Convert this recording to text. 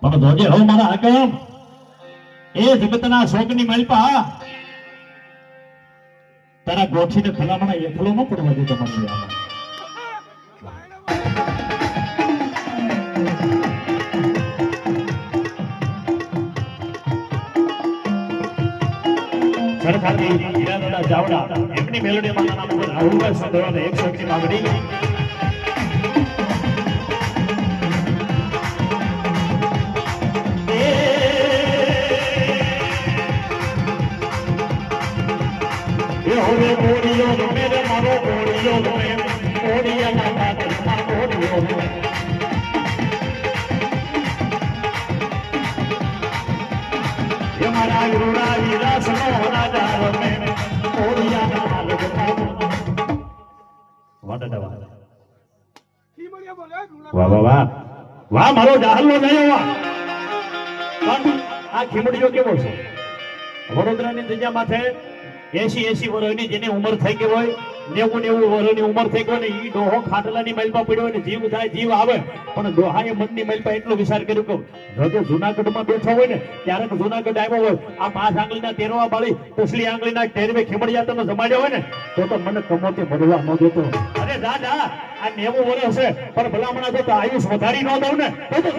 પણ જોજે હો મારા હાકમ એ જગતના શોકની માલપા તારા ગોઠીને ભલામણા એકલો ન પડવા દે તમારી આમાં સરખાની હીરાના ચાવડા એમની મેલોડીમાં નામ ઉપર રાહુલભાઈ સંધવાને 101 ની માંગણી હોવે કોડિયો ગમે રે મારો કોડિયો ગમે કોડિયાના પાત્રમાં કોડિયો ગમે એ મારા ગુરુડા વીરા સનો રાજા ગમે કોડિયાના માલકનો વાડડા વાહ વાહ વાહ વાહ મારો જાહલનો નયો વાહ આ ખીમડીયો કેવો છે વડોદરાની જગ્યા માથે 80 વર્ષની જેની ઉંમર થઈ ગઈ હોય 90 વર્ષની ઉંમર થઈ ગઈ ને ઈ ડોહો ખાટલાની મલપા પડ્યો ને જીવ થાય જીવ આવે પણ ડોહાએ મનની મલપા એટલો વિચાર કર્યો કે જો જૂનાગઢમાં બેઠો હોય ને ત્યારે જૂનાગઢ આવ્યો હોય આ 5 આંગળીના તેરવા બાળી પૂછલી આંગળીના તેરવે ખીમડિયા તમે જમાડ્યો હોય ને તો મને કમોતે મરવા ન દેતો અરે દાદા આ 90 વર્ષ છે પણ ભલામણા જો આયુષ વધારી ન દઉં ને તો